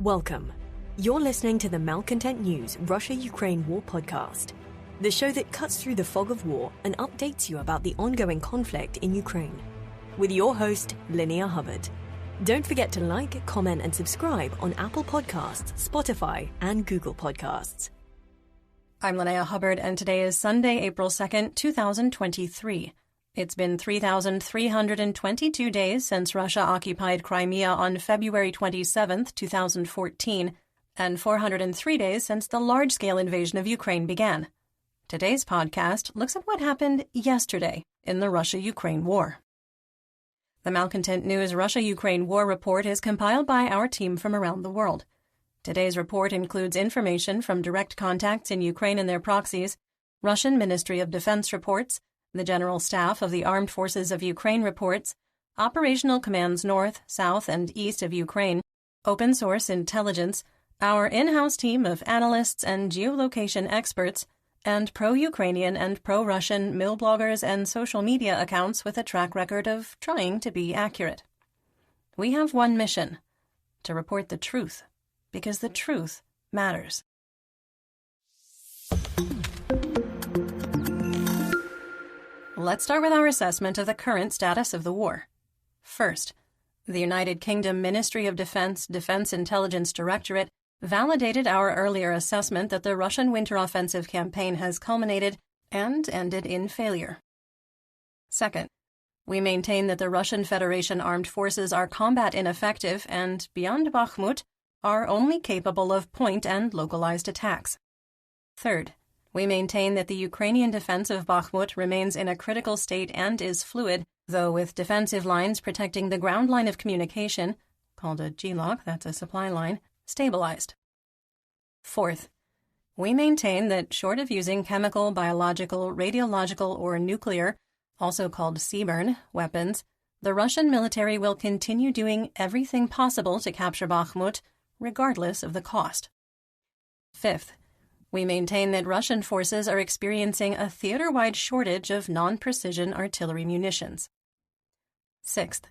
Welcome. You're listening to the Malcontent News Russia-Ukraine War podcast, the show that cuts through the fog of war and updates you about the ongoing conflict in Ukraine. With your host, Linnea Hubbard. Don't forget to like, comment, and subscribe on Apple Podcasts, Spotify, and Google Podcasts. I'm Linnea Hubbard, and today is Sunday, April 2nd, 2023. It's been 3,322 days since Russia occupied Crimea on February 27, 2014, and 403 days since the large-scale invasion of Ukraine began. Today's podcast looks at what happened yesterday in the Russia-Ukraine war. The Malcontent News Russia-Ukraine War Report is compiled by our team from around the world. Today's report includes information from direct contacts in Ukraine and their proxies, Russian Ministry of Defense reports, the General Staff of the Armed Forces of Ukraine reports, operational commands north, south, and east of Ukraine, open source intelligence, our in-house team of analysts and geolocation experts, and pro-Ukrainian and pro-Russian mill bloggers and social media accounts with a track record of trying to be accurate. We have one mission: to report the truth, because the truth matters. Let's start with our assessment of the current status of the war. First, the United Kingdom Ministry of Defense Intelligence Directorate validated our earlier assessment that the Russian winter offensive campaign has culminated and ended in failure. Second, we maintain that the Russian Federation armed forces are combat ineffective and, beyond Bakhmut, are only capable of point and localized attacks. Third, we maintain that the Ukrainian defense of Bakhmut remains in a critical state and is fluid, though with defensive lines protecting the ground line of communication, called a GLOC, that's a supply line, stabilized. Fourth, we maintain that short of using chemical, biological, radiological, or nuclear, also called CBRN, weapons, the Russian military will continue doing everything possible to capture Bakhmut, regardless of the cost. Fifth, we maintain that Russian forces are experiencing a theater-wide shortage of non-precision artillery munitions. Sixth,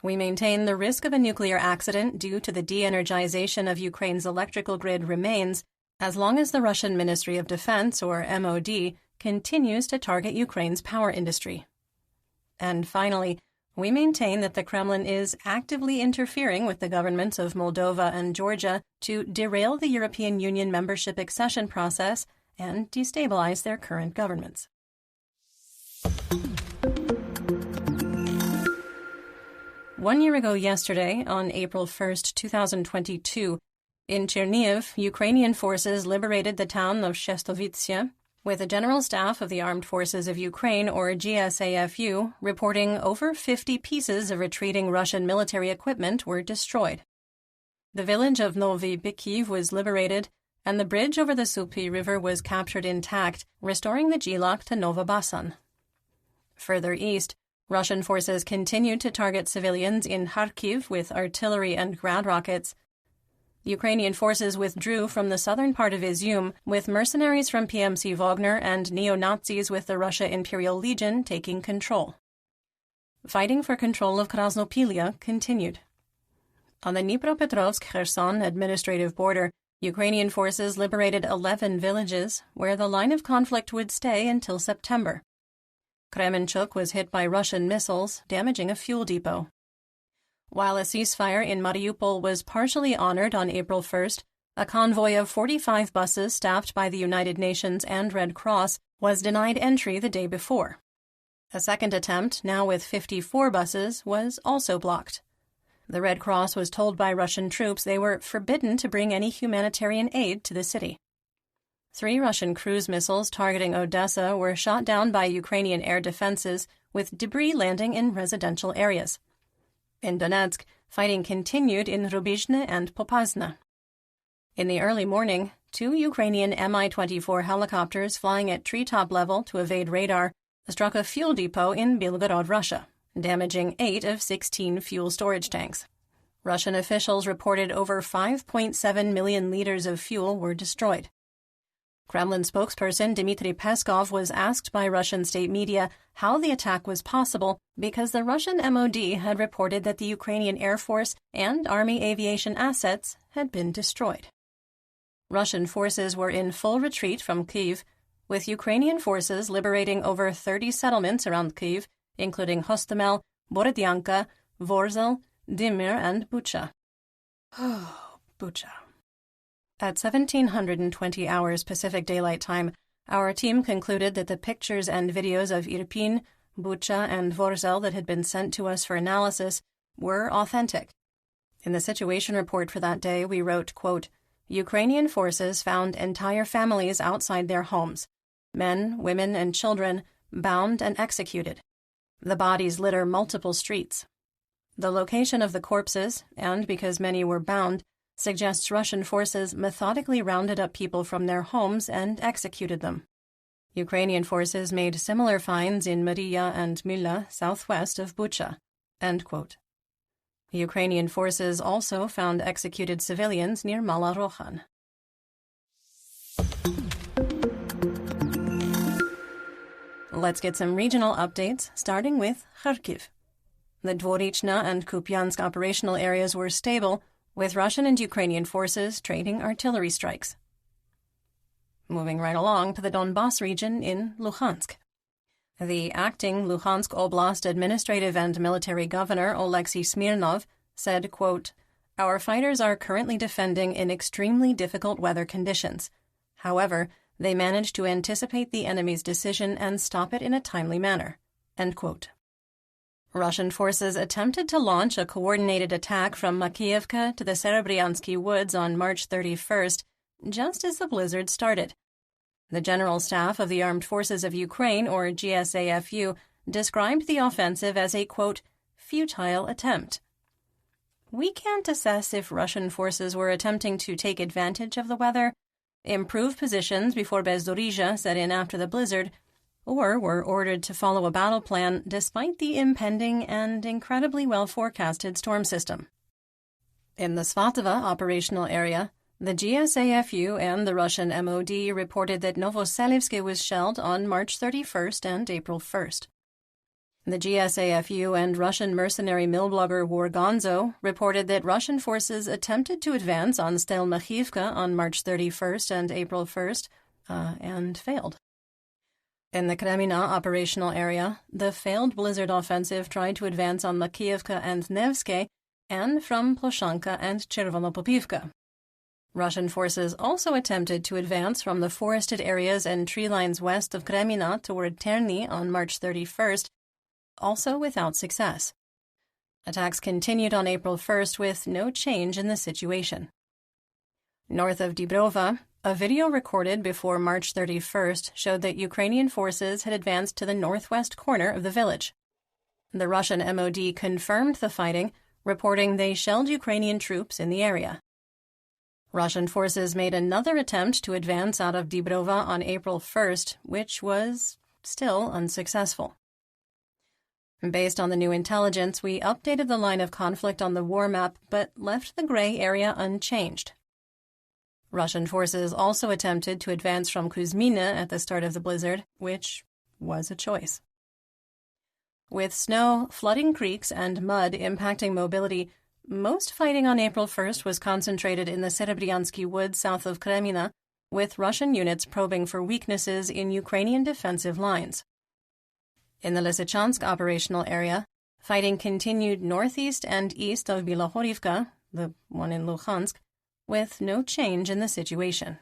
we maintain the risk of a nuclear accident due to the de-energization of Ukraine's electrical grid remains as long as the Russian Ministry of Defense, or MOD, continues to target Ukraine's power industry. And finally, we maintain that the Kremlin is actively interfering with the governments of Moldova and Georgia to derail the European Union membership accession process and destabilize their current governments. One year ago yesterday, on April 1st, 2022, in Chernihiv, Ukrainian forces liberated the town of Shestovitsia, with the General Staff of the Armed Forces of Ukraine, or GSAFU, reporting over 50 pieces of retreating Russian military equipment were destroyed. The village of Novy Bikiv was liberated, and the bridge over the Supi River was captured intact, restoring the GLOC to Novobasan. Further east, Russian forces continued to target civilians in Kharkiv with artillery and ground rockets. Ukrainian forces withdrew from the southern part of Izium, with mercenaries from PMC Wagner and neo-Nazis with the Russia Imperial Legion taking control. Fighting for control of Krasnopilia continued. On the Dnipropetrovsk-Kherson administrative border, Ukrainian forces liberated 11 villages, where the line of conflict would stay until September. Kremenchuk was hit by Russian missiles, damaging a fuel depot. While a ceasefire in Mariupol was partially honored on April 1st, a convoy of 45 buses staffed by the United Nations and Red Cross was denied entry the day before. A second attempt, now with 54 buses, was also blocked. The Red Cross was told by Russian troops they were forbidden to bring any humanitarian aid to the city. 3 Russian cruise missiles targeting Odessa were shot down by Ukrainian air defenses, with debris landing in residential areas. In Donetsk, fighting continued in Rubizhne and Popasna. In the early morning, 2 Ukrainian Mi-24 helicopters flying at treetop level to evade radar struck a fuel depot in Belgorod, Russia, damaging 8 of 16 fuel storage tanks. Russian officials reported over 5.7 million liters of fuel were destroyed. Kremlin spokesperson Dmitry Peskov was asked by Russian state media how the attack was possible because the Russian MOD had reported that the Ukrainian Air Force and Army aviation assets had been destroyed. Russian forces were in full retreat from Kyiv, with Ukrainian forces liberating over 30 settlements around Kyiv, including Hostomel, Borodyanka, Vorzel, Dimir, and Bucha. Oh, Bucha. At 1720 hours Pacific Daylight Time, our team concluded that the pictures and videos of Irpin, Bucha, and Vorzel that had been sent to us for analysis were authentic. In the situation report for that day, we wrote, quote, Ukrainian forces found entire families outside their homes, men, women, and children, bound and executed. The bodies litter multiple streets. The location of the corpses, and because many were bound, suggests Russian forces methodically rounded up people from their homes and executed them. Ukrainian forces made similar finds in Maria and Mila, southwest of Bucha. End quote. Ukrainian forces also found executed civilians near Malorochan. Let's get some regional updates, starting with Kharkiv. The Dvorichna and Kupiansk operational areas were stable, with Russian and Ukrainian forces trading artillery strikes. Moving right along to the Donbas region in Luhansk. The acting Luhansk Oblast administrative and military governor, Oleksiy Smirnov, said, quote, Our fighters are currently defending in extremely difficult weather conditions. However, they managed to anticipate the enemy's decision and stop it in a timely manner. End quote. Russian forces attempted to launch a coordinated attack from Makiivka to the Serebryansky woods on March 31st, just as the blizzard started. The General Staff of the Armed Forces of Ukraine, or GSAFU, described the offensive as a, quote, futile attempt. We can't assess if Russian forces were attempting to take advantage of the weather, improve positions before Bezdorija set in after the blizzard, or were ordered to follow a battle plan despite the impending and incredibly well-forecasted storm system. In the Svatova operational area, the GSAFU and the Russian MOD reported that Novoselivsk was shelled on March 31st and April 1st. The GSAFU and Russian mercenary mill blogger Wargonzo reported that Russian forces attempted to advance on Stelmakhivka on March 31st and April 1st, and failed. In the Kremina operational area, the failed blizzard offensive tried to advance on Makiivka and Nevske, and from Ploshanka and Chervonopopivka. Russian forces also attempted to advance from the forested areas and tree lines west of Kremina toward Terny on March 31st, also without success. Attacks continued on April 1st with no change in the situation. North of Dibrova, a video recorded before March 31st showed that Ukrainian forces had advanced to the northwest corner of the village. The Russian MOD confirmed the fighting, reporting they shelled Ukrainian troops in the area. Russian forces made another attempt to advance out of Dibrova on April 1st, which was still unsuccessful. Based on the new intelligence, we updated the line of conflict on the war map, but left the gray area unchanged. Russian forces also attempted to advance from Kuzmina at the start of the blizzard, which was a choice. With snow, flooding creeks, and mud impacting mobility, most fighting on April 1st was concentrated in the Serebryansky woods south of Kremina, with Russian units probing for weaknesses in Ukrainian defensive lines. In the Lysychansk operational area, fighting continued northeast and east of Bilohorivka, the one in Luhansk, with no change in the situation.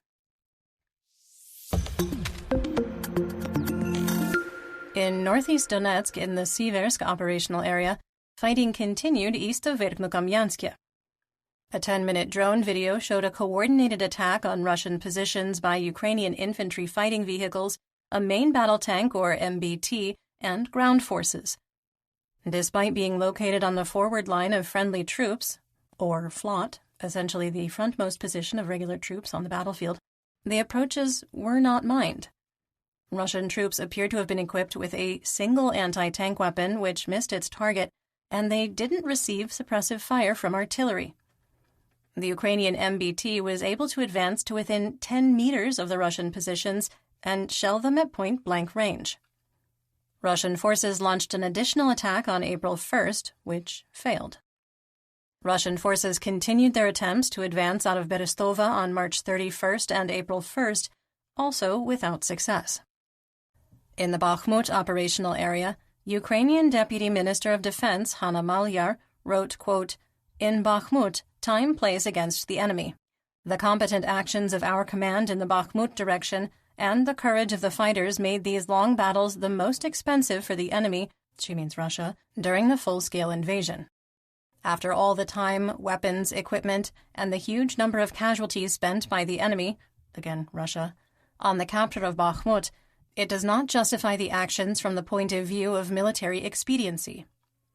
In northeast Donetsk, in the Siversk operational area, fighting continued east of Verkhnokamiansk. A 10-minute drone video showed a coordinated attack on Russian positions by Ukrainian infantry fighting vehicles, a main battle tank or MBT, and ground forces. Despite being located on the forward line of friendly troops, or FLOT, essentially the frontmost position of regular troops on the battlefield, the approaches were not mined. Russian troops appear to have been equipped with a single anti-tank weapon which missed its target, and they didn't receive suppressive fire from artillery. The Ukrainian MBT was able to advance to within 10 meters of the Russian positions and shell them at point-blank range. Russian forces launched an additional attack on April 1st, which failed. Russian forces continued their attempts to advance out of Berestova on March 31st and April 1st, also without success. In the Bakhmut operational area, Ukrainian Deputy Minister of Defense Hanna Maliar wrote, quote, "In Bakhmut, time plays against the enemy. The competent actions of our command in the Bakhmut direction and the courage of the fighters made these long battles the most expensive for the enemy," she means Russia, "during the full-scale invasion. After all the time, weapons, equipment, and the huge number of casualties spent by the enemy," again Russia, "on the capture of Bakhmut, it does not justify the actions from the point of view of military expediency.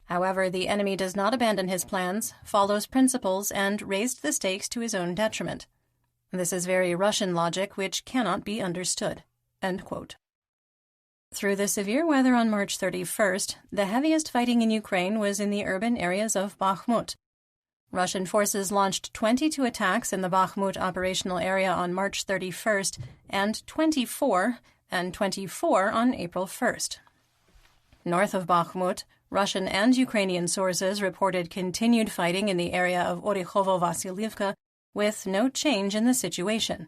However, the enemy does not abandon his plans, follows principles, and raised the stakes to his own detriment. This is very Russian logic which cannot be understood." End quote. Through the severe weather on March 31st, the heaviest fighting in Ukraine was in the urban areas of Bakhmut. Russian forces launched 22 attacks in the Bakhmut operational area on March 31st and 24 on April 1st. North of Bakhmut, Russian and Ukrainian sources reported continued fighting in the area of Orikhovo-Vasilievka, with no change in the situation.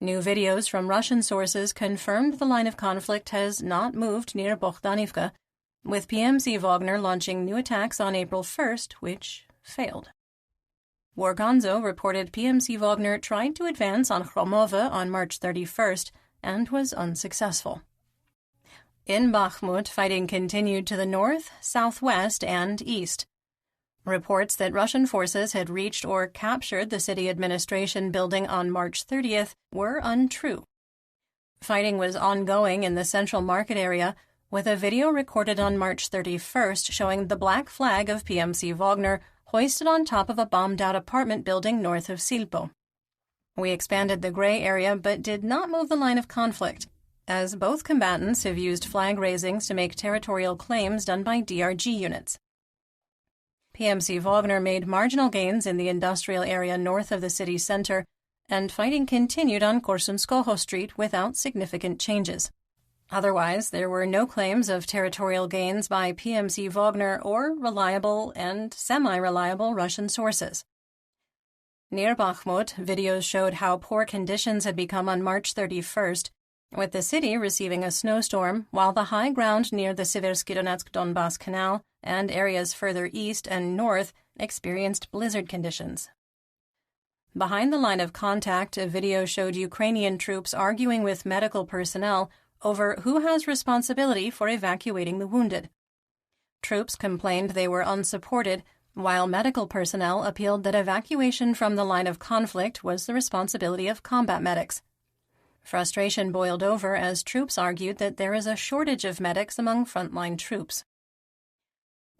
New videos from Russian sources confirmed the line of conflict has not moved near Bogdanivka, with PMC Wagner launching new attacks on April 1st, which failed. Wargonzo reported PMC Wagner tried to advance on Chromove on March 31st and was unsuccessful. In Bakhmut, fighting continued to the north, southwest, and east. Reports that Russian forces had reached or captured the city administration building on March 30th were untrue. Fighting was ongoing in the central market area, with a video recorded on March 31st showing the black flag of PMC Wagner hoisted on top of a bombed-out apartment building north of Silpo. We expanded the gray area but did not move the line of conflict, as both combatants have used flag raisings to make territorial claims done by DRG units. PMC Wagner made marginal gains in the industrial area north of the city center, and fighting continued on Korsunskoho Street without significant changes. Otherwise, there were no claims of territorial gains by PMC Wagner or reliable and semi-reliable Russian sources. Near Bakhmut, videos showed how poor conditions had become on March 31st, with the city receiving a snowstorm, while the high ground near the Siversky Donetsk-Donbass Canal and areas further east and north experienced blizzard conditions. Behind the line of contact, a video showed Ukrainian troops arguing with medical personnel over who has responsibility for evacuating the wounded. Troops complained they were unsupported, while medical personnel appealed that evacuation from the line of conflict was the responsibility of combat medics. Frustration boiled over as troops argued that there is a shortage of medics among frontline troops.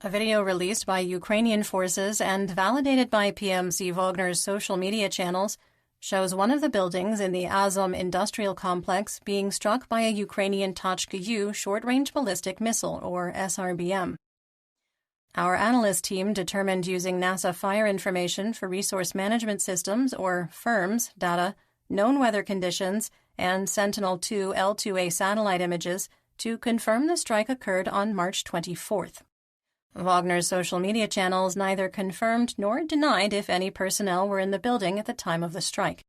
A video released by Ukrainian forces and validated by PMC Wagner's social media channels shows one of the buildings in the Azom industrial complex being struck by a Ukrainian Tochka-U short-range ballistic missile, or SRBM. Our analyst team determined using NASA Fire Information for Resource Management Systems, or FIRMS, data, known weather conditions, and Sentinel-2 L2A satellite images to confirm the strike occurred on March 24th. Wagner's social media channels neither confirmed nor denied if any personnel were in the building at the time of the strike.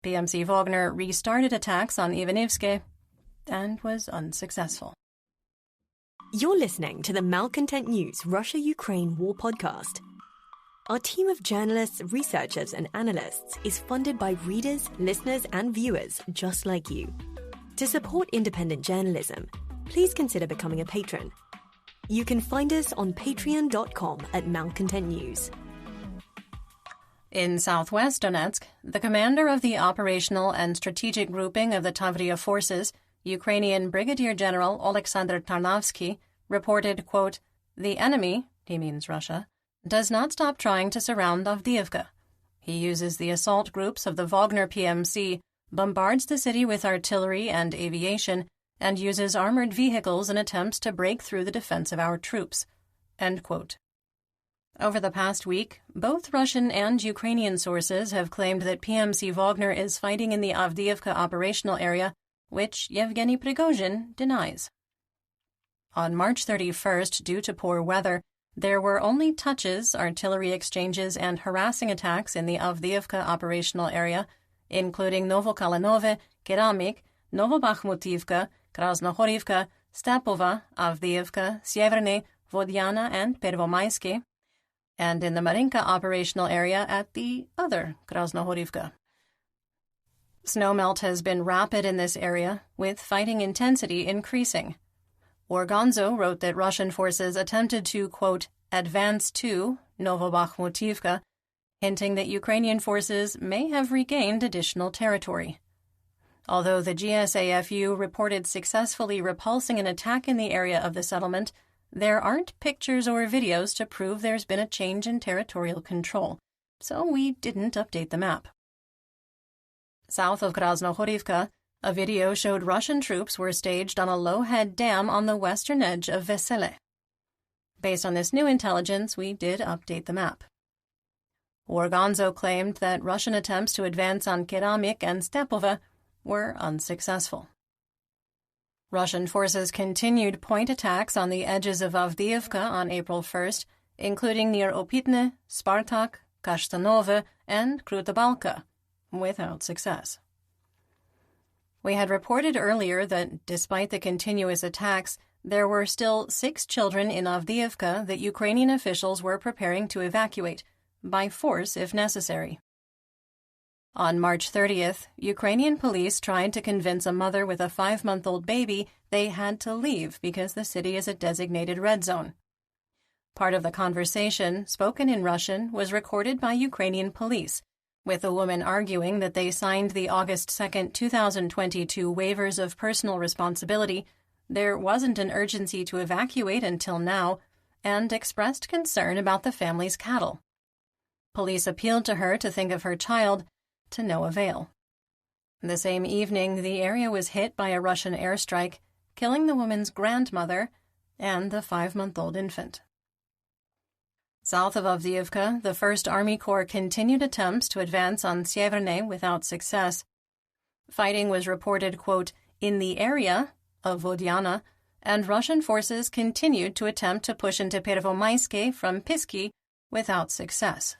PMC Wagner restarted attacks on Ivanivske and was unsuccessful. You're listening to the Malcontent News Russia-Ukraine War Podcast. Our team of journalists, researchers, and analysts is funded by readers, listeners, and viewers just like you. To support independent journalism, please consider becoming a patron. You can find us on patreon.com/Malcontent News. In southwest Donetsk, the commander of the operational and strategic grouping of the Tavria forces, Ukrainian Brigadier General Oleksandr Tarnavsky, reported, quote, "The enemy," he means Russia, "does not stop trying to surround Avdiivka. He uses the assault groups of the Wagner PMC, bombards the city with artillery and aviation, and uses armored vehicles in attempts to break through the defense of our troops." End quote. Over the past week, both Russian and Ukrainian sources have claimed that PMC Wagner is fighting in the Avdiivka operational area, which Yevgeny Prigozhin denies. On March 31st, due to poor weather, there were only touches, artillery exchanges, and harassing attacks in the Avdiivka operational area, including Novokalanove, Keramik, Novobakhmutivka, Krasnohorivka, Stepova, Avdiivka, Sieverne, Vodiana, and Pervomaisky, and in the Marinka operational area at the other Krasnohorivka. Snowmelt has been rapid in this area, with fighting intensity increasing. Organzo wrote that Russian forces attempted to, quote, advance to Novobakhmutivka, hinting that Ukrainian forces may have regained additional territory. Although the GSAFU reported successfully repulsing an attack in the area of the settlement, there aren't pictures or videos to prove there's been a change in territorial control, so we didn't update the map. South of Krasnohorivka, a video showed Russian troops were staged on a low-head dam on the western edge of Vesele. Based on this new intelligence, we did update the map. Organzo claimed that Russian attempts to advance on Keramik and Stepova were unsuccessful. Russian forces continued point attacks on the edges of Avdiivka on April 1st, including near Opitne, Spartak, Kashtanove, and Krutabalka, without success. We had reported earlier that, despite the continuous attacks, there were still 6 children in Avdiivka that Ukrainian officials were preparing to evacuate, by force if necessary. On March 30th, Ukrainian police tried to convince a mother with a 5-month-old baby they had to leave because the city is a designated red zone. Part of the conversation, spoken in Russian, was recorded by Ukrainian police, with the woman arguing that they signed the August 2, 2022 waivers of personal responsibility, there wasn't an urgency to evacuate until now, and expressed concern about the family's cattle. Police appealed to her to think of her child, to no avail. The same evening, the area was hit by a Russian airstrike, killing the woman's grandmother and the 5-month-old infant. South of Avdiivka, the 1st Army Corps continued attempts to advance on Sieverne without success. Fighting was reported, quote, in the area of Vodiana, and Russian forces continued to attempt to push into Pervomaisky from Pisky without success.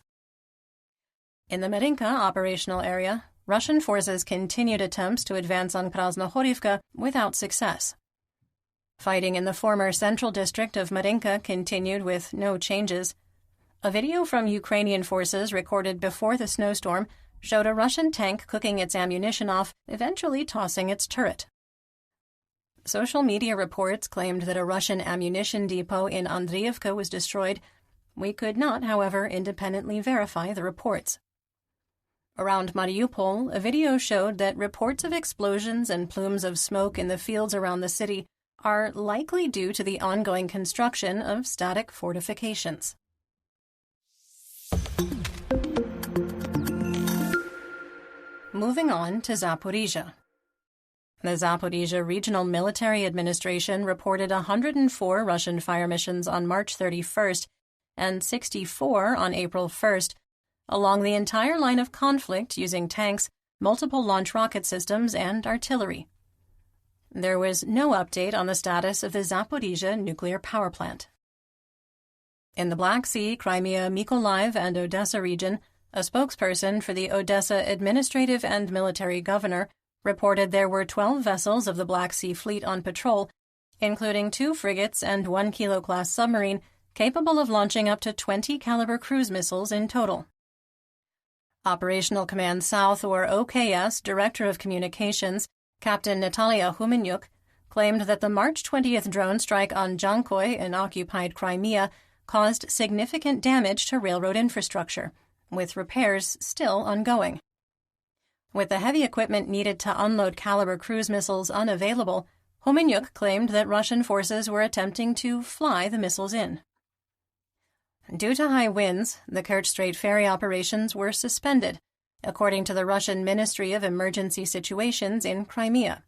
In the Marinka operational area, Russian forces continued attempts to advance on Krasnohorivka without success. Fighting in the former central district of Marinka continued with no changes. A video from Ukrainian forces recorded before the snowstorm showed a Russian tank cooking its ammunition off, eventually tossing its turret. Social media reports claimed that a Russian ammunition depot in Andriivka was destroyed. We could not, however, independently verify the reports. Around Mariupol, a video showed that reports of explosions and plumes of smoke in the fields around the city are likely due to the ongoing construction of static fortifications. Moving on to Zaporizhia. The Zaporizhia Regional Military Administration reported 104 Russian fire missions on March 31st and 64 on April 1st, along the entire line of conflict using tanks, multiple launch rocket systems, and artillery. There was no update on the status of the Zaporizhia nuclear power plant. In the Black Sea, Crimea, Mykolaiv, and Odessa region, a spokesperson for the Odessa administrative and military governor reported there were 12 vessels of the Black Sea Fleet on patrol, including 2 frigates and 1 Kilo-class submarine capable of launching up to 20 caliber cruise missiles in total. Operational Command South, or OKS, Director of Communications, Captain Natalia Humenyuk, claimed that the March 20th drone strike on Jankoy in occupied Crimea caused significant damage to railroad infrastructure, with repairs still ongoing. With the heavy equipment needed to unload caliber cruise missiles unavailable, Humenyuk claimed that Russian forces were attempting to fly the missiles in. Due to high winds, the Kerch Strait ferry operations were suspended, according to the Russian Ministry of Emergency Situations in Crimea.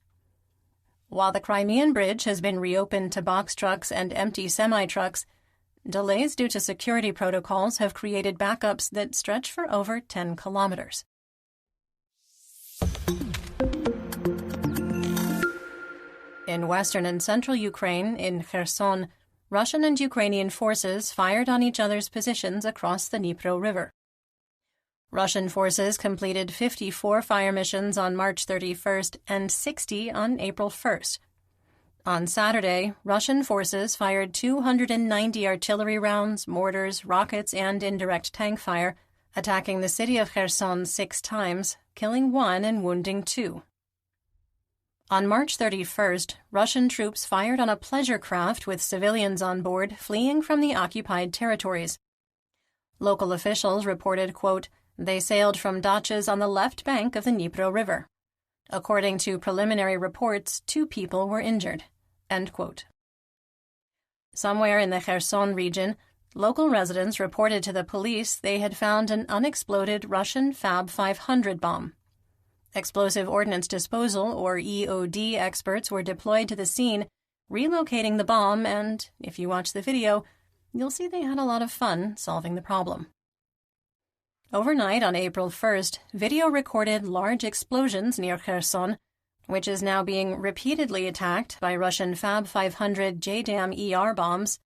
While the Crimean Bridge has been reopened to box trucks and empty semi-trucks, delays due to security protocols have created backups that stretch for over 10 kilometers. In western and central Ukraine, in Kherson, Russian and Ukrainian forces fired on each other's positions across the Dnipro River. Russian forces completed 54 fire missions on March 31st and 60 on April 1st. On Saturday, Russian forces fired 290 artillery rounds, mortars, rockets, and indirect tank fire, attacking the city of Kherson 6 times, killing 1 and wounding 2. On March 31st, Russian troops fired on a pleasure craft with civilians on board fleeing from the occupied territories. Local officials reported, quote, "They sailed from dachas on the left bank of the Dnipro River. According to preliminary reports, 2 people were injured." End quote. Somewhere in the Kherson region, local residents reported to the police they had found an unexploded Russian Fab 500 bomb. Explosive Ordnance Disposal, or EOD, experts were deployed to the scene, relocating the bomb, and, if you watch the video, you'll see they had a lot of fun solving the problem. Overnight on April 1st, video recorded large explosions near Kherson, which is now being repeatedly attacked by Russian Fab 500 JDAM ER bombs.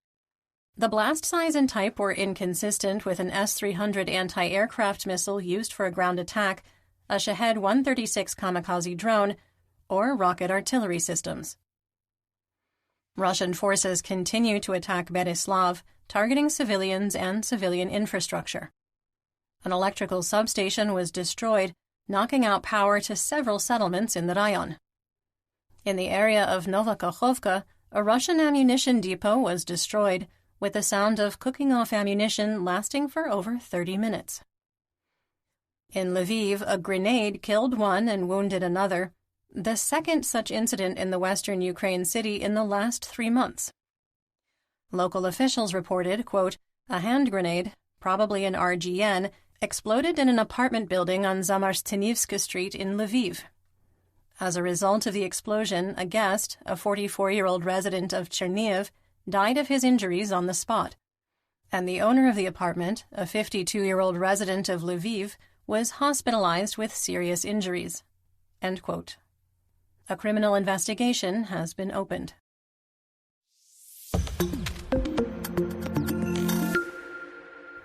The blast size and type were inconsistent with an S-300 anti-aircraft missile used for a ground attack, a Shahed 136 kamikaze drone, or rocket artillery systems. Russian forces continue to attack Berislav, targeting civilians and civilian infrastructure. An electrical substation was destroyed, knocking out power to several settlements in the rayon. In the area of Nova Kakhovka, a Russian ammunition depot was destroyed, with the sound of cooking off ammunition lasting for over 30 minutes. In Lviv, a grenade killed 1 and wounded another, the second such incident in the western Ukraine city in the last 3 months. Local officials reported, quote, "A hand grenade, probably an RGN, exploded in an apartment building on Zamarstynivska Street in Lviv. As a result of the explosion, a guest, a 44-year-old resident of Chernihiv, died of his injuries on the spot, and the owner of the apartment, a 52-year-old resident of Lviv, was hospitalized with serious injuries." End quote. A criminal investigation has been opened.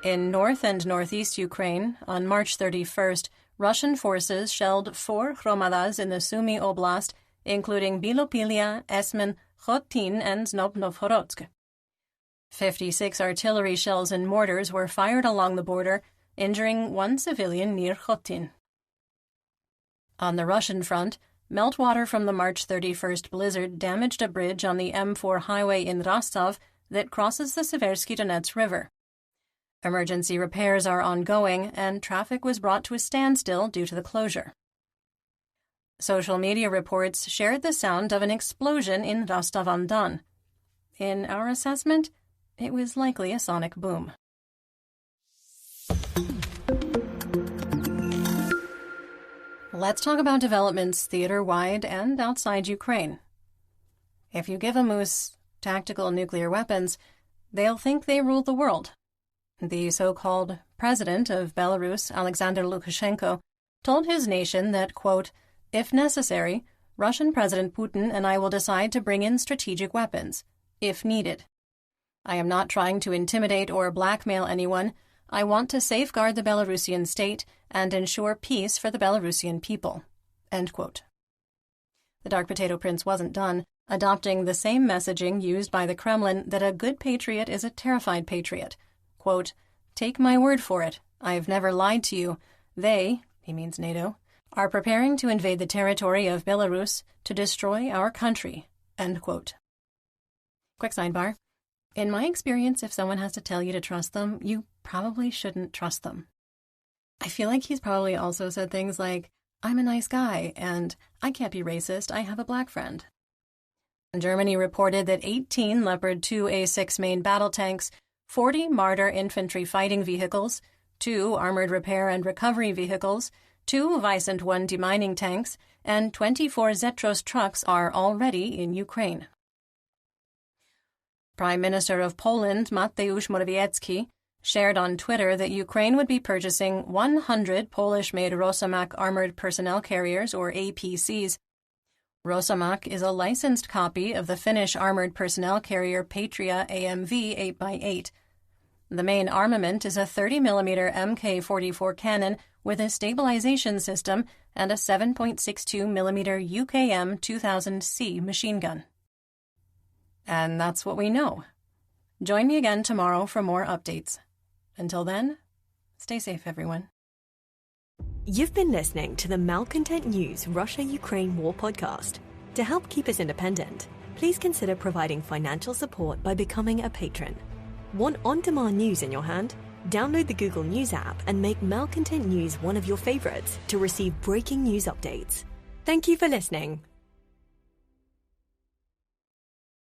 In north and northeast Ukraine, on March 31st, Russian forces shelled 4 hromadas in the Sumy Oblast, including Bilopilia, Esmen, Khotin, and Novhorodsk. 56 artillery shells and mortars were fired along the border, injuring 1 civilian near Khotin. On the Russian front, meltwater from the March 31st blizzard damaged a bridge on the M4 highway in Rostov that crosses the Seversky Donets River. Emergency repairs are ongoing, and traffic was brought to a standstill due to the closure. Social media reports shared the sound of an explosion in Rostov-on-Don. In our assessment, it was likely a sonic boom. Let's talk about developments theater-wide and outside Ukraine. If you give a moose tactical nuclear weapons, they'll think they rule the world. The so-called president of Belarus, Alexander Lukashenko, told his nation that, quote, "If necessary, Russian President Putin and I will decide to bring in strategic weapons, if needed. I am not trying to intimidate or blackmail anyone. I want to safeguard the Belarusian state and ensure peace for the Belarusian people." End quote. The Dark Potato Prince wasn't done, adopting the same messaging used by the Kremlin that a good patriot is a terrified patriot. Quote, "Take my word for it. I've never lied to you. They," he means NATO, "are preparing to invade the territory of Belarus to destroy our country." End quote. Quick sidebar. In my experience, if someone has to tell you to trust them, you probably shouldn't trust them. I feel like he's probably also said things like, "I'm a nice guy," and "I can't be racist, I have a black friend." Germany reported that 18 Leopard 2A6 main battle tanks, 40 Marder infantry fighting vehicles, 2 armored repair and recovery vehicles, 2 Weissant 1 demining tanks, and 24 Zetros trucks are already in Ukraine. Prime Minister of Poland, Mateusz Morawiecki, shared on Twitter that Ukraine would be purchasing 100 Polish-made Rosomak armored personnel carriers, or APCs. Rosomak is a licensed copy of the Finnish armored personnel carrier Patria AMV 8x8. The main armament is a 30mm Mk-44 cannon with a stabilization system and a 7.62mm UKM 2000C machine gun. And that's what we know. Join me again tomorrow for more updates. Until then, stay safe, everyone. You've been listening to the Malcontent News Russia-Ukraine War podcast. To help keep us independent, please consider providing financial support by becoming a patron. Want on-demand news in your hand? Download the Google News app and make Malcontent News one of your favorites to receive breaking news updates. Thank you for listening.